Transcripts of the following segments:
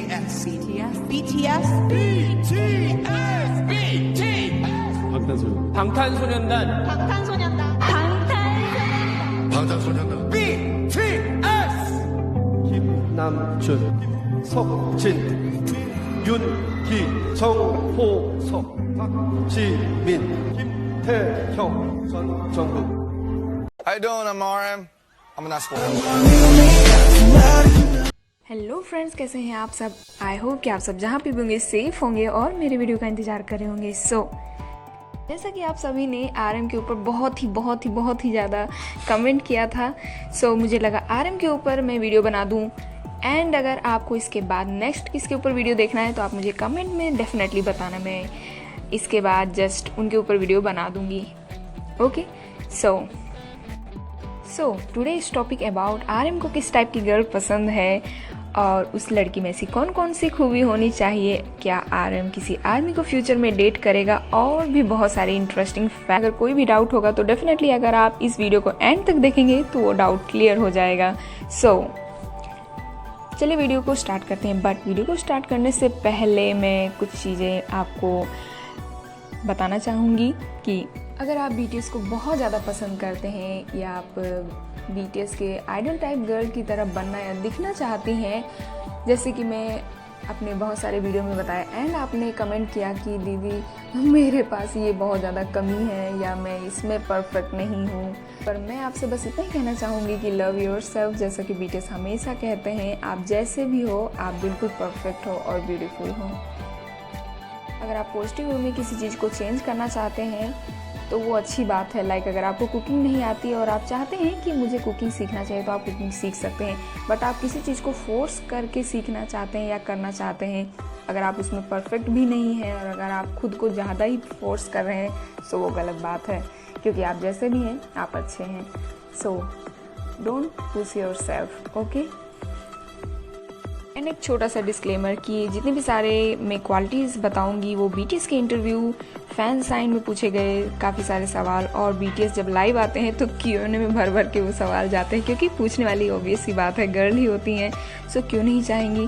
BTS. BTS. BTS. BTS. BTS. 방탄소년. 방탄소년단. 방탄소년단. 방탄소년단. BTS. 김남준, 석진, 윤기, 정호석, 박지민, 김태형, 전정국. How you doing? I'm RM. I'm not school. Hello friends, कैसे हैं आप सब। I hope कि आप सब जहाँ पे भी होंगे सेफ होंगे और मेरे वीडियो का इंतज़ार कर रहे होंगे। जैसा कि आप सभी ने आरएम के ऊपर बहुत ही ज़्यादा कमेंट किया था, मुझे लगा आरएम के ऊपर मैं वीडियो बना दूँ। एंड अगर आपको इसके बाद नेक्स्ट किसके ऊपर वीडियो देखना है तो आप मुझे कमेंट में डेफिनेटली बताना, मैं इसके बाद जस्ट उनके ऊपर वीडियो बना दूँगी। ओके, सो टुडे इस टॉपिक अबाउट आरएम को किस टाइप की गर्ल पसंद है और उस लड़की में ऐसी कौन कौन सी खूबी होनी चाहिए, क्या आरएम किसी आर्मी को फ्यूचर में डेट करेगा, और भी बहुत सारे इंटरेस्टिंग फैक्ट। अगर कोई भी डाउट होगा तो डेफिनेटली अगर आप इस वीडियो को एंड तक देखेंगे तो वो डाउट क्लियर हो जाएगा। चलिए वीडियो को स्टार्ट करते हैं। बट वीडियो को स्टार्ट करने से पहले मैं कुछ चीज़ें आपको बताना चाहूँगी कि अगर आप बीटीएस को बहुत ज़्यादा पसंद करते हैं या आप बीटीएस के आइडल टाइप गर्ल की तरह बनना या दिखना चाहती हैं, जैसे कि मैं अपने बहुत सारे वीडियो में बताया एंड आपने कमेंट किया कि दीदी मेरे पास ये बहुत ज़्यादा कमी है या मैं इसमें परफेक्ट नहीं हूँ, पर मैं आपसे बस इतना ही कहना चाहूँगी कि लव योरसेल्फ। जैसा कि बीटीएस हमेशा कहते हैं, आप जैसे भी हो आप बिल्कुल परफेक्ट हो और ब्यूटीफुल हो। अगर आप पॉजिटिव वे में किसी चीज़ को चेंज करना चाहते हैं तो वो अच्छी बात है। लाइक अगर आपको कुकिंग नहीं आती और आप चाहते हैं कि मुझे कुकिंग सीखना चाहिए तो आप कुकिंग सीख सकते हैं। बट आप किसी चीज़ को फोर्स करके सीखना चाहते हैं या करना चाहते हैं, अगर आप उसमें परफेक्ट भी नहीं हैं और अगर आप खुद को ज़्यादा ही फोर्स कर रहे हैं तो वो गलत बात है, क्योंकि आप जैसे भी हैं आप अच्छे हैं। Don't push yourself, okay. And एक छोटा सा डिस्क्लेमर कि जितने भी सारे मैं क्वालिटीज़ बताऊंगी वो बीटीएस के इंटरव्यू, फैन साइन में पूछे गए काफ़ी सारे सवाल, और बीटीएस जब लाइव आते हैं तो क्यूएनए में भर के वो सवाल जाते हैं, क्योंकि पूछने वाली ऑब्वियस सी बात है, गर्ल ही होती हैं। क्यों नहीं चाहेंगी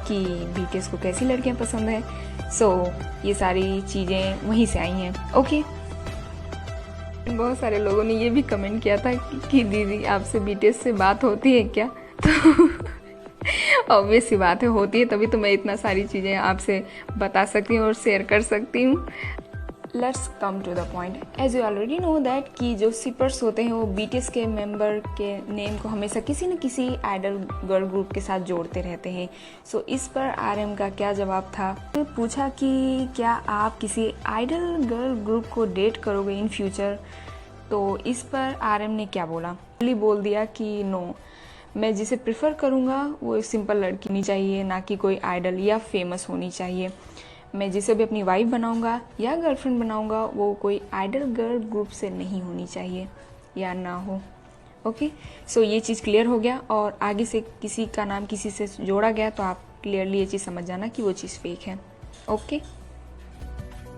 कि बीटीएस को कैसी लड़कियां पसंद है। ये सारी चीज़ें वहीं से आई हैं, ओके। बहुत सारे लोगों ने ये भी कमेंट किया था कि दीदी आपसे बीटीएस से बात होती है क्या, तो ऑब्वियस सी बात है होती है, तभी तो मैं इतना सारी चीज़ें आपसे बता सकती हूँ और शेयर कर सकती हूँ। Let's come to the point. As you already know that कि जो सिपर्स होते हैं वो बीटीएस के मेंबर के नेम को हमेशा किसी न किसी आइडल गर्ल ग्रुप के साथ जोड़ते रहते हैं। इस पर आरएम का क्या जवाब था, पूछा कि क्या आप किसी आइडल गर्ल ग्रुप को डेट करोगे इन फ्यूचर, तो इस पर आरएम ने क्या बोला, बोल दिया कि नो, मैं जिसे प्रेफर करूँगा वो एक सिंपल लड़की होनी चाहिए, ना कि कोई आइडल या फेमस होनी चाहिए। मैं जिसे भी अपनी वाइफ बनाऊँगा या गर्लफ्रेंड बनाऊँगा वो कोई आइडल गर्ल ग्रुप से नहीं होनी चाहिए या ना हो, ओके। ये चीज़ क्लियर हो गया, और आगे से किसी का नाम किसी से जोड़ा गया तो आप क्लियरली ये चीज़ समझ जाना कि वो चीज़ फेक है, ओके।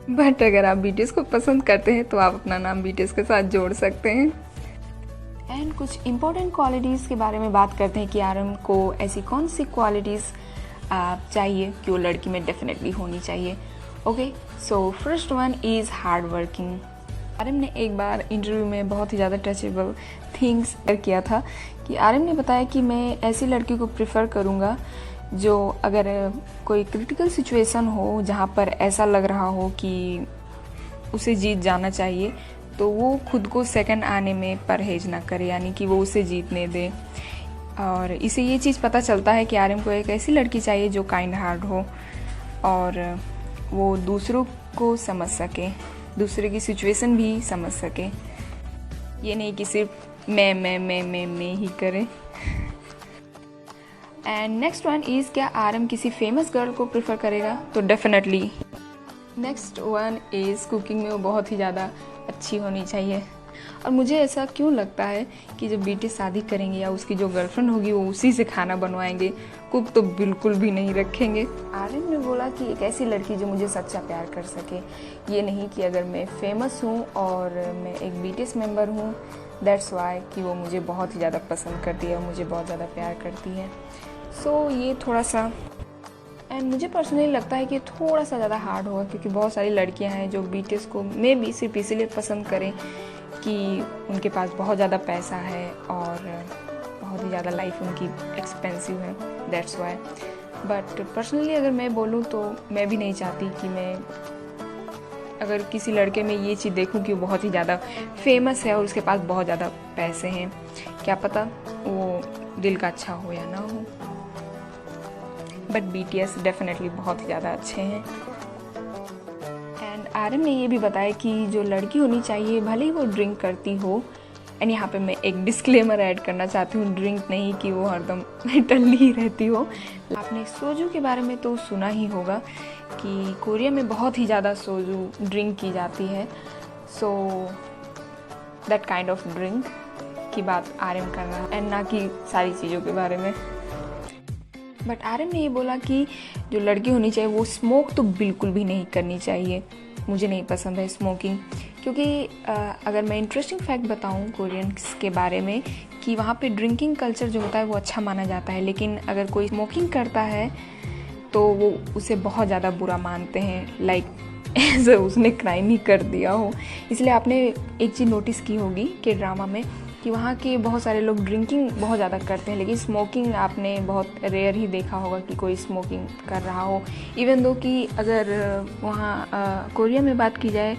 बट अगर आप बीटीएस को पसंद करते हैं तो आप अपना नाम बीटीएस के साथ जोड़ सकते हैं। एंड कुछ इम्पोर्टेंट क्वालिटीज़ के बारे में बात करते हैं कि आरएम को ऐसी कौन सी क्वालिटीज़ चाहिए कि वो लड़की में डेफिनेटली होनी चाहिए, okay. First one is hard working. RM ने एक बार इंटरव्यू में बहुत ही ज़्यादा टचेबल थिंग्स किया था कि आरएम ने बताया कि मैं ऐसी लड़की को प्रेफर करूँगा जो अगर कोई क्रिटिकल सिचुएशन हो जहाँ पर ऐसा लग रहा हो कि उसे जीत जाना चाहिए, तो वो खुद को सेकंड आने में परहेज ना करे, यानी कि वो उसे जीतने दे। और इसे ये चीज़ पता चलता है कि आरएम को एक ऐसी लड़की चाहिए जो काइंड हार्ट हो और वो दूसरों को समझ सके, दूसरे की सिचुएशन भी समझ सके, ये नहीं कि सिर्फ मैं ही करे। एंड नेक्स्ट वन इज़, क्या आरएम किसी फेमस गर्ल को प्रेफर करेगा, तो definitely. Next one is, cooking में वो बहुत ही ज़्यादा अच्छी होनी चाहिए। और मुझे ऐसा क्यों लगता है कि जब बीटीएस शादी करेंगे या उसकी जो गर्लफ्रेंड होगी वो उसी से खाना बनवाएंगे, कुक तो बिल्कुल भी नहीं रखेंगे। आरएम ने बोला कि एक ऐसी लड़की जो मुझे सच्चा प्यार कर सके, ये नहीं कि अगर मैं फेमस हूँ और मैं एक बीटीएस मेंबर हूँ दैट्स वाई कि वो मुझे बहुत ही ज़्यादा पसंद करती है और मुझे बहुत ज़्यादा प्यार करती है। ये थोड़ा सा एंड मुझे पर्सनली लगता है कि थोड़ा सा ज़्यादा हार्ड होगा, क्योंकि बहुत सारी लड़कियां हैं जो BTS को मे बी सिर्फ इसीलिए पसंद करें कि उनके पास बहुत ज़्यादा पैसा है और बहुत ही ज़्यादा लाइफ उनकी एक्सपेंसिव है, दैट्स वाई। बट पर्सनली अगर मैं बोलूँ तो मैं भी नहीं चाहती कि मैं अगर किसी लड़के में ये चीज़ देखूं कि वो बहुत ही ज़्यादा फेमस है और उसके पास बहुत ज़्यादा पैसे हैं, क्या पता वो दिल का अच्छा हो या ना हो। बट BTS डेफिनेटली बहुत ही ज़्यादा अच्छे हैं। एंड RM ने ये भी बताया कि जो लड़की होनी चाहिए भले ही वो ड्रिंक करती हो, एंड यहाँ पे मैं एक डिस्क्लेमर ऐड करना चाहती हूँ, ड्रिंक नहीं कि वो हरदम टल्ली ही रहती हो। आपने सोजू के बारे में तो सुना ही होगा कि कोरिया में बहुत ही ज़्यादा सोजू ड्रिंक की जाती है। So that kind of drink की बात RM कर रहा है एंड ना कि सारी चीज़ों के बारे में। बट RM ने ये बोला कि जो लड़की होनी चाहिए वो स्मोक तो बिल्कुल भी नहीं करनी चाहिए। मुझे नहीं पसंद है स्मोकिंग, क्योंकि अगर मैं इंटरेस्टिंग फैक्ट बताऊं कोरियंस के बारे में कि वहाँ पे ड्रिंकिंग कल्चर जो होता है वो अच्छा माना जाता है, लेकिन अगर कोई स्मोकिंग करता है तो वो उसे बहुत ज़्यादा बुरा मानते हैं, लाइक ऐसे उसने क्राइम ही कर दिया हो। इसलिए आपने एक चीज़ नोटिस की होगी कि ड्रामा में कि वहाँ के बहुत सारे लोग ड्रिंकिंग बहुत ज़्यादा करते हैं, लेकिन स्मोकिंग आपने बहुत रेयर ही देखा होगा कि कोई स्मोकिंग कर रहा हो। इवन दो कि अगर वहाँ कोरिया में बात की जाए,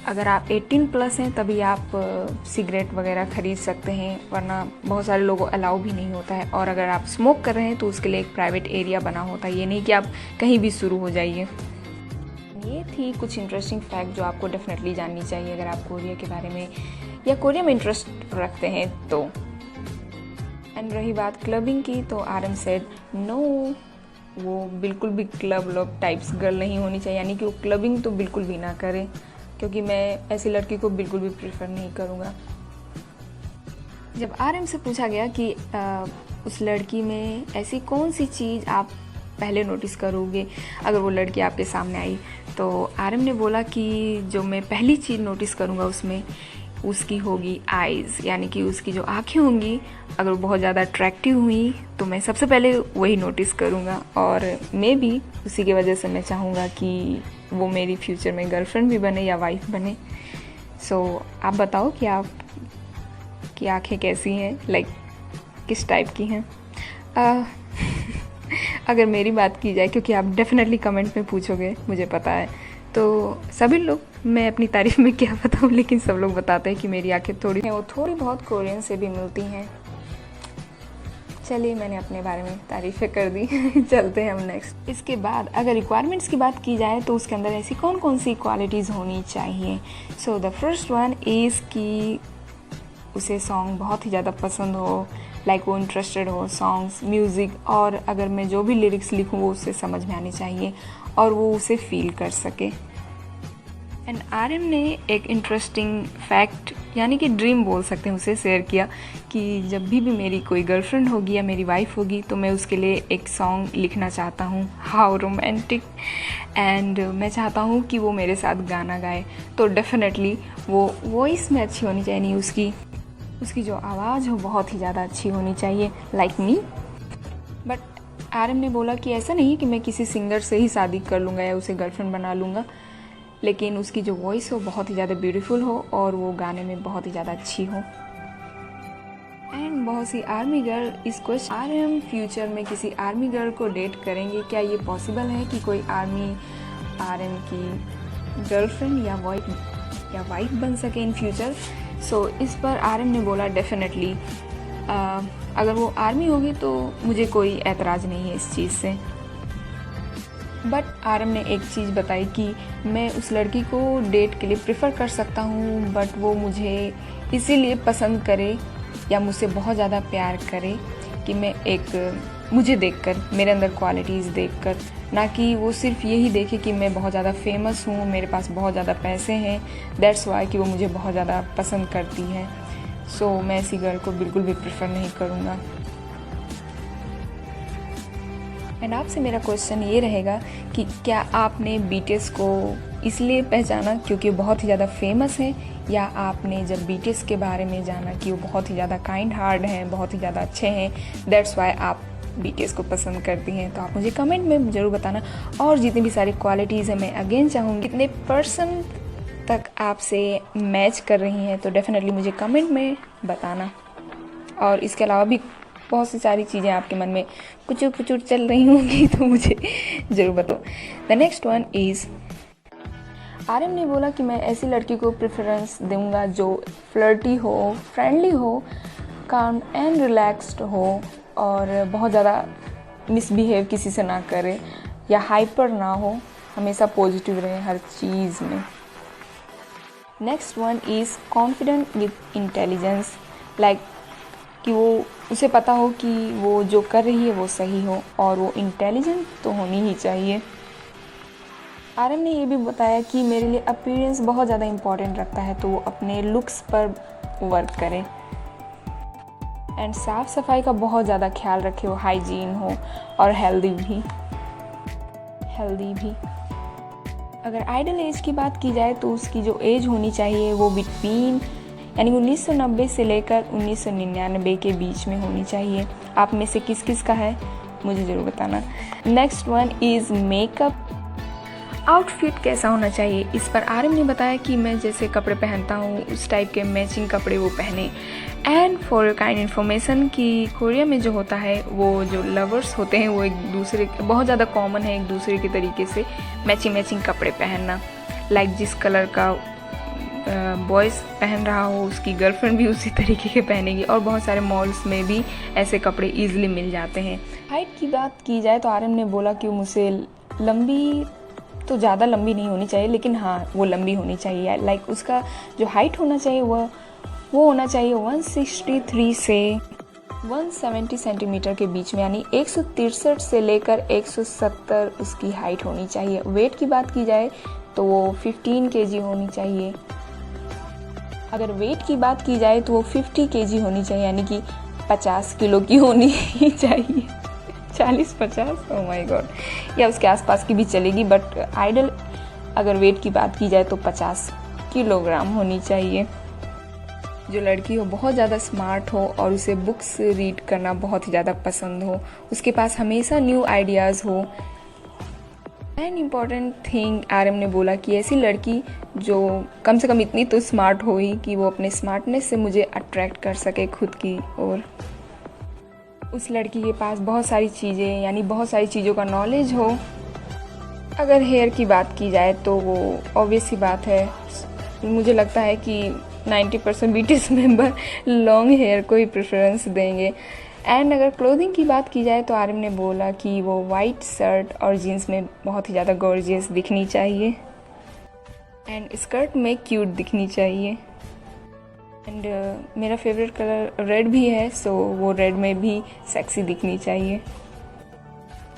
अगर आप 18+ हैं तभी आप सिगरेट वगैरह ख़रीद सकते हैं, वरना बहुत सारे लोगों को अलाउ भी नहीं होता है। और अगर आप स्मोक कर रहे हैं तो उसके लिए एक प्राइवेट एरिया बना होता है, ये नहीं कि आप कहीं भी शुरू हो जाइए। ये थी कुछ इंटरेस्टिंग फैक्ट जो आपको डेफिनेटली जाननी चाहिए अगर आप कोरिया के बारे में या कोरिया में इंटरेस्ट रखते हैं तो। एंड रही बात क्लबिंग की, तो RM सेड नो, वो बिल्कुल भी क्लब टाइप्स गर्ल नहीं होनी चाहिए, यानी कि वो क्लबिंग तो बिल्कुल भी ना करे, क्योंकि मैं ऐसी लड़की को बिल्कुल भी प्रेफर नहीं करूँगा। जब RM से पूछा गया कि उस लड़की में ऐसी कौन सी चीज़ आप पहले नोटिस करोगे अगर वो लड़की आपके सामने आई, तो RM ने बोला कि जो मैं पहली चीज़ नोटिस करूँगा उसमें उसकी होगी आइज़, यानी कि उसकी जो आँखें होंगी अगर वो बहुत ज़्यादा अट्रैक्टिव हुई तो मैं सबसे पहले वही नोटिस करूँगा, और मे भी उसी की वजह से मैं चाहूँगा कि वो मेरी फ्यूचर में गर्लफ्रेंड भी बने या वाइफ बने। सो आप बताओ कि आपकी आँखें कैसी हैं, लाइक किस टाइप की हैं। अगर मेरी बात की जाए, क्योंकि आप डेफिनेटली कमेंट में पूछोगे मुझे पता है, तो सभी लोग, मैं अपनी तारीफ़ में क्या बताऊँ, लेकिन सब लोग बताते हैं कि मेरी आंखें थोड़ी बहुत कोरियन से भी मिलती हैं। चलिए, मैंने अपने बारे में तारीफ़ें कर दी। चलते हैं हम नेक्स्ट। इसके बाद अगर रिक्वायरमेंट्स की बात की जाए तो उसके अंदर ऐसी कौन कौन सी क्वालिटीज़ होनी चाहिए। So the first one is कि उसे सॉन्ग बहुत ही ज़्यादा पसंद हो, लाइक वो इंटरेस्टेड हो सॉन्ग्स, म्यूज़िक, और अगर मैं जो भी लिरिक्स लिखूँ वो उससे समझ में आनी चाहिए और वो उसे फील कर सके। एंड RM ने एक इंटरेस्टिंग फैक्ट, यानी कि ड्रीम बोल सकते हैं, उसे शेयर किया कि जब भी मेरी कोई गर्लफ्रेंड होगी या मेरी वाइफ होगी तो मैं उसके लिए एक सॉन्ग लिखना चाहता हूँ, हाउ रोमांटिक, एंड मैं चाहता हूँ कि वो मेरे साथ गाना गाए। तो डेफिनेटली वो वॉइस में अच्छी होनी चाहिए, उसकी जो आवाज़ हो बहुत ही ज़्यादा अच्छी होनी चाहिए, लाइक मी। बट RM ने बोला कि ऐसा नहीं कि मैं किसी सिंगर से ही शादी कर लूँगा या उसे गर्लफ्रेंड बना लूँगा, लेकिन उसकी जो वॉइस हो बहुत ही ज़्यादा ब्यूटीफुल हो और वो गाने में बहुत ही ज़्यादा अच्छी हो। एंड बहुत सी आर्मी गर्ल इस क्वेश्चन, RM फ्यूचर में किसी आर्मी गर्ल को डेट करेंगे, क्या ये पॉसिबल है कि कोई आर्मी RM की गर्लफ्रेंड या वाइफ बन सके इन फ्यूचर। सो इस पर RM ने बोला डेफिनेटली अगर वो आर्मी होगी तो मुझे कोई एतराज़ नहीं है इस चीज़ से। बट RM ने एक चीज़ बताई कि मैं उस लड़की को डेट के लिए प्रेफर कर सकता हूँ, बट वो मुझे इसीलिए पसंद करे या मुझसे बहुत ज़्यादा प्यार करे कि मुझे देखकर, मेरे अंदर क्वालिटीज़ देखकर, ना कि वो सिर्फ यही देखे कि मैं बहुत ज़्यादा फेमस हूँ, मेरे पास बहुत ज़्यादा पैसे हैं, दैट्स वाई कि वो मुझे बहुत ज़्यादा पसंद करती है। सो मैं ऐसी गर्ल को बिल्कुल भी प्रेफर नहीं करूँगा। एंड आपसे मेरा क्वेश्चन ये रहेगा कि क्या आपने BTS को इसलिए पहचाना क्योंकि वो बहुत ही ज़्यादा फेमस है, या आपने जब BTS के बारे में जाना कि वो बहुत ही ज़्यादा काइंड हार्ट हैं, बहुत ही ज़्यादा अच्छे हैं, दैट्स वाई आप BTS को पसंद करती हैं, तो आप मुझे कमेंट में ज़रूर बताना। और जितनी भी सारी क्वालिटीज़ हैं मैं अगेन चाहूँगी कितने % तक आपसे मैच कर रही हैं, तो डेफिनेटली मुझे कमेंट में बताना। और इसके अलावा भी बहुत सी सारी चीज़ें आपके मन में कुचुर चल रही होंगी तो मुझे ज़रूर बताओ। The next one is RM ने बोला कि मैं ऐसी लड़की को प्रेफरेंस दूंगा जो फ्लर्टी हो, फ्रेंडली हो, काम एंड रिलैक्स्ड हो और बहुत ज़्यादा मिसबिहेव किसी से ना करे या हाइपर ना हो, हमेशा पॉजिटिव रहे हर चीज़ में। Next one is confident with intelligence, like कि वो उसे पता हो कि वो जो कर रही है वो सही हो और वो इंटेलिजेंट तो होनी ही चाहिए। RM ने ये भी बताया कि मेरे लिए अपीयरेंस बहुत ज़्यादा इम्पॉर्टेंट रखता है, तो वो अपने लुक्स पर वर्क करें एंड साफ़ सफाई का बहुत ज़्यादा ख्याल रखे, वो हाइजीन हो और हेल्दी भी। अगर आइडल एज की बात की जाए तो उसकी जो एज होनी चाहिए वो बिटवीन यानी 1990 से लेकर 1999 के बीच में होनी चाहिए। आप में से किस किस का है मुझे ज़रूर बताना। Next one is makeup. Outfit कैसा होना चाहिए, इस पर RM ने बताया कि मैं जैसे कपड़े पहनता हूँ उस टाइप के मैचिंग कपड़े वो पहने। And for your kind information कि कोरिया में जो होता है वो जो लवर्स होते हैं वो एक दूसरे के बहुत ज़्यादा कॉमन है, एक दूसरे के तरीके से मैचिंग कपड़े पहनना। लाइक जिस कलर का बॉयज़ पहन रहा हो उसकी गर्लफ्रेंड भी उसी तरीके के पहनेगी, और बहुत सारे मॉल्स में भी ऐसे कपड़े ईजिली मिल जाते हैं। हाइट की बात की जाए तो RM ने बोला कि मुझसे लंबी तो ज़्यादा लंबी नहीं होनी चाहिए, लेकिन हाँ वो लंबी होनी चाहिए। लाइक उसका जो हाइट होना चाहिए वो होना चाहिए 163 से 170 सेंटीमीटर के बीच में, यानी 163 से लेकर 170 उसकी हाइट होनी चाहिए। वेट की बात की जाए तो वो 15 kg होनी चाहिए। अगर वेट की बात की जाए तो वो 50 kg होनी चाहिए, यानी कि 50 किलो की होनी ही चाहिए। 40-50 ओह माय गॉड, या उसके आसपास की भी चलेगी, बट आइडल अगर वेट की बात की जाए तो 50 किलोग्राम होनी चाहिए। जो लड़की हो बहुत ज़्यादा स्मार्ट हो और उसे बुक्स रीड करना बहुत ही ज़्यादा पसंद हो, उसके पास हमेशा न्यू आइडियाज़ हो। एंड इम्पॉर्टेंट थिंग RM ने बोला कि ऐसी लड़की जो कम से कम इतनी तो स्मार्ट हो ही कि वो अपने स्मार्टनेस से मुझे अट्रैक्ट कर सके खुद की ओर। उस लड़की के पास बहुत सारी चीज़ें यानी बहुत सारी चीज़ों का नॉलेज हो। अगर हेयर की बात की जाए तो वो ऑब्वियस ही बात है, मुझे लगता है कि 90% BTS मेंबर लॉन्ग हेयर को ही प्रेफरेंस देंगे। एंड अगर क्लोथिंग की बात की जाए तो RM ने बोला कि वो वाइट शर्ट और जीन्स में बहुत ही ज़्यादा गॉर्जियस दिखनी चाहिए एंड स्कर्ट में क्यूट दिखनी चाहिए। एंड मेरा फेवरेट कलर रेड भी है, सो वो रेड में भी सेक्सी दिखनी चाहिए।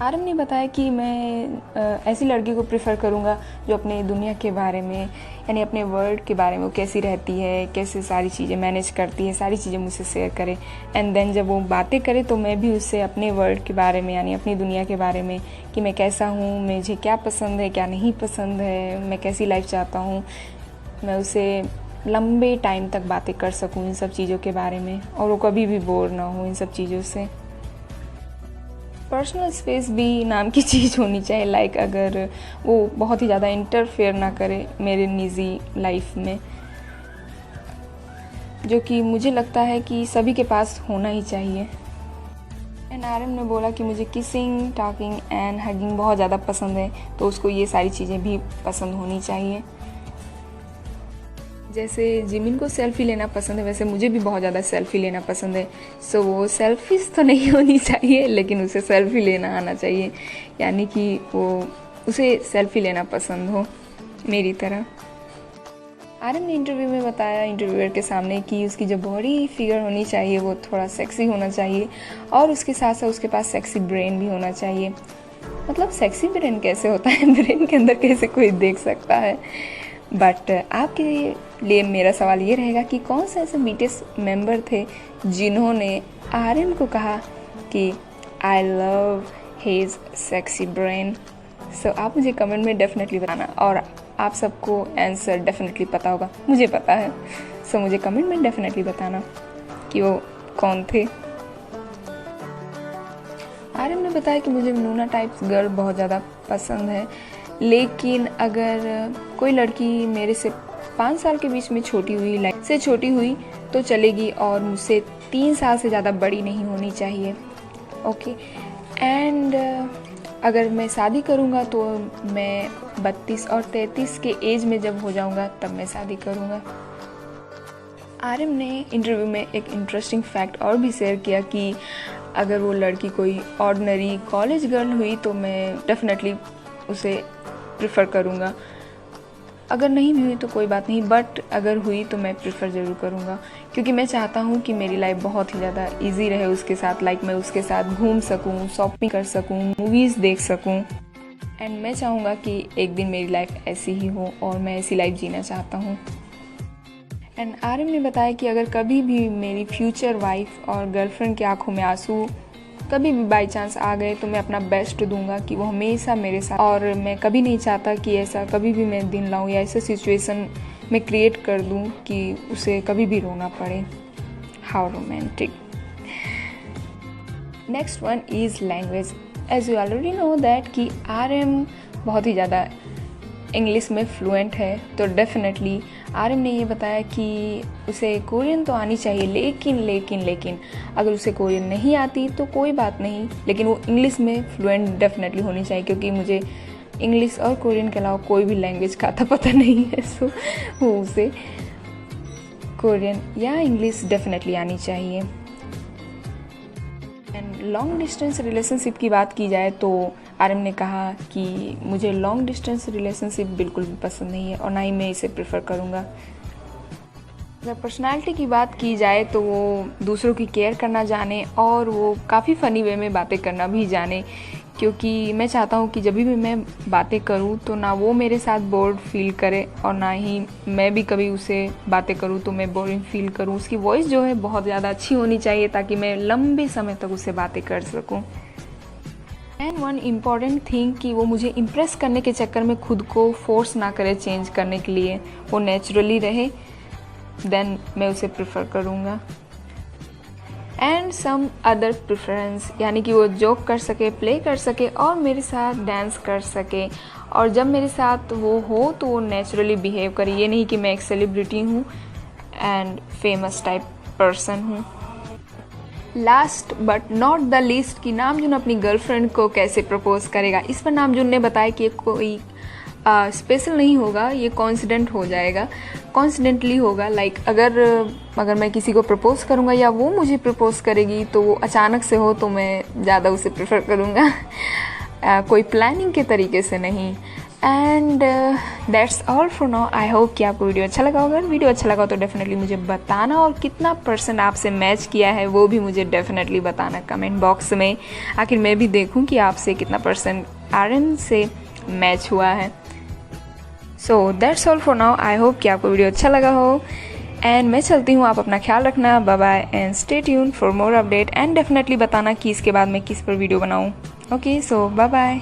RM ने बताया कि मैं ऐसी लड़की को प्रेफर करूँगा जो अपने दुनिया के बारे में यानी अपने वर्ल्ड के बारे में वो कैसी रहती है, कैसे सारी चीज़ें मैनेज करती है, सारी चीज़ें मुझसे शेयर करे। एंड देन जब वो बातें करे तो मैं भी उससे अपने वर्ल्ड के बारे में यानी अपनी दुनिया के बारे में कि मैं कैसा हूँ, मुझे क्या पसंद है, क्या नहीं पसंद है, मैं कैसी लाइफ चाहता हूँ, मैं उसे लंबे टाइम तक बातें कर सकूँ इन सब चीज़ों के बारे में और वो कभी भी बोर ना हो इन सब चीज़ों से। पर्सनल स्पेस भी नाम की चीज़ होनी चाहिए, लाइक अगर वो बहुत ही ज़्यादा इंटरफेयर ना करे मेरे निजी लाइफ में, जो कि मुझे लगता है कि सभी के पास होना ही चाहिए। एंड RM ने बोला कि मुझे किसिंग, टॉकिंग एंड हगिंग बहुत ज़्यादा पसंद है, तो उसको ये सारी चीज़ें भी पसंद होनी चाहिए। जैसे जिमिन को सेल्फ़ी लेना पसंद है वैसे मुझे भी बहुत ज़्यादा सेल्फ़ी लेना पसंद है। सो वो सेल्फिश तो नहीं होनी चाहिए, लेकिन उसे सेल्फ़ी लेना आना चाहिए, यानी कि वो उसे सेल्फ़ी लेना पसंद हो मेरी तरह। RM ने इंटरव्यू में बताया इंटरव्यूअर के सामने कि उसकी जो बॉडी फिगर होनी चाहिए वो थोड़ा सेक्सी होना चाहिए और उसके साथ साथ उसके पास सेक्सी ब्रेन भी होना चाहिए। मतलब सेक्सी ब्रेन कैसे होता है, ब्रेन के अंदर कैसे कोई देख सकता है। बट आपके लिए मेरा सवाल ये रहेगा कि कौन से ऐसे BTS मेंबर थे जिन्होंने RM को कहा कि I love his sexy brain. So आप मुझे कमेंट में डेफिनेटली बताना और आप सबको आंसर डेफिनेटली पता होगा, मुझे पता है। सो मुझे कमेंट में डेफिनेटली बताना कि वो कौन थे। आर्यन ने बताया कि मुझे नूना टाइप्स गर्ल बहुत ज़्यादा पसंद है, लेकिन अगर कोई लड़की मेरे से 5 साल के बीच में छोटी हुई तो चलेगी और मुझसे 3 साल से ज़्यादा बड़ी नहीं होनी चाहिए। ओके एंड अगर मैं शादी करूँगा तो मैं 32 और 33 के एज में जब हो जाऊँगा तब मैं शादी करूँगा। आर्यन ने इंटरव्यू में एक इंटरेस्टिंग फैक्ट और भी शेयर किया कि अगर वो लड़की कोई ऑर्डिनरी कॉलेज गर्ल हुई तो मैं डेफिनेटली उसे प्रेफर करूँगा। अगर नहीं भी हुई तो कोई बात नहीं, बट अगर हुई तो मैं प्रेफर ज़रूर करूँगा, क्योंकि मैं चाहता हूँ कि मेरी लाइफ बहुत ही ज़्यादा इजी रहे उसके साथ। लाइक मैं उसके साथ घूम सकूँ, शॉपिंग कर सकूँ, मूवीज़ देख सकूँ एंड मैं चाहूँगा कि एक दिन मेरी लाइफ ऐसी ही हो और मैं ऐसी लाइफ जीना चाहता हूँ। एंड आर्यन ने बताया कि अगर कभी भी मेरी फ्यूचर वाइफ और गर्लफ्रेंड की आंखों में आंसू कभी भी बाई चांस आ गए तो मैं अपना बेस्ट दूंगा कि वो हमेशा मेरे साथ, और मैं कभी नहीं चाहता कि ऐसा कभी भी मैं दिन लाऊं या ऐसा सिचुएशन मैं क्रिएट कर दूं कि उसे कभी भी रोना पड़े। How romantic. Next one is language. As you already know that कि आर्यन बहुत ही ज़्यादा इंग्लिश में फ्लुएंट है, तो डेफिनेटली आर्यन ने ये बताया कि उसे कोरियन तो आनी चाहिए, लेकिन अगर उसे कोरियन नहीं आती तो कोई बात नहीं, लेकिन वो इंग्लिश में फ्लुएंट डेफिनेटली होनी चाहिए, क्योंकि मुझे इंग्लिश और कोरियन के अलावा कोई भी लैंग्वेज का आता पता नहीं है। सो वो उसे कोरियन या इंग्लिश डेफिनेटली आनी चाहिए। एंड लॉन्ग डिस्टेंस रिलेशनशिप की बात की जाए तो आर्यन ने कहा कि मुझे लॉन्ग डिस्टेंस रिलेशनशिप बिल्कुल भी पसंद नहीं है और ना ही मैं इसे प्रेफर करूँगा। अगर पर्सनालिटी की बात की जाए तो वो दूसरों की केयर करना जाने और वो काफ़ी फ़नी वे में बातें करना भी जाने, क्योंकि मैं चाहता हूँ कि जब भी मैं बातें करूँ तो ना वो मेरे साथ बोर्ड फील करे और ना ही मैं भी कभी उसे बातें करूँ तो मैं बोरिंग फील करूँ। उसकी वॉइस जो है बहुत ज़्यादा अच्छी होनी चाहिए ताकि मैं लंबे समय तक उससे बातें कर सकूँ। एंड वन इम्पॉर्टेंट थिंग कि वो मुझे इम्प्रेस करने के चक्कर में खुद को फोर्स ना करे चेंज करने के लिए, वो नेचुरली रहे, देन मैं उसे प्रेफर करूँगा। एंड सम अदर प्रेफरेंस, यानी कि वो जोक कर सके, प्ले कर सके और मेरे साथ डांस कर सके, और जब मेरे साथ वो हो तो वो नेचुरली बिहेव करे। ये नहीं कि मैं एक सेलिब्रिटी हूँ एंड फेमस टाइप पर्सन हूँ। Last but not the least कि नामजून अपनी गर्लफ्रेंड को कैसे प्रपोज करेगा। इस पर नामजून ने बताया कि कोई स्पेशल नहीं होगा, ये कॉन्सिडेंट हो जाएगा, कॉन्सिडेंटली होगा। लाइक अगर मैं किसी को प्रपोज करूँगा या वो मुझे प्रपोज करेगी तो वो अचानक से हो तो मैं ज़्यादा उसे प्रेफर करूँगा, कोई प्लानिंग के तरीके से नहीं। And that's all for now. I hope कि आपको वीडियो अच्छा लगा होगा। अगर वीडियो अच्छा लगा तो डेफिनेटली मुझे बताना, और कितना % आपसे मैच किया है वो भी मुझे डेफिनेटली बताना कमेंट बॉक्स में। आखिर मैं भी देखूं कि आपसे कितना % आर्यन से मैच हुआ है। So that's all for now. I hope कि आपको वीडियो अच्छा लगा हो एंड मैं चलती हूँ। आप अपना ख्याल रखना। Bye bye and stay tune for more update and definitely बताना कि इसके बाद मैं किस पर वीडियो बनाऊँ। Okay, so bye bye.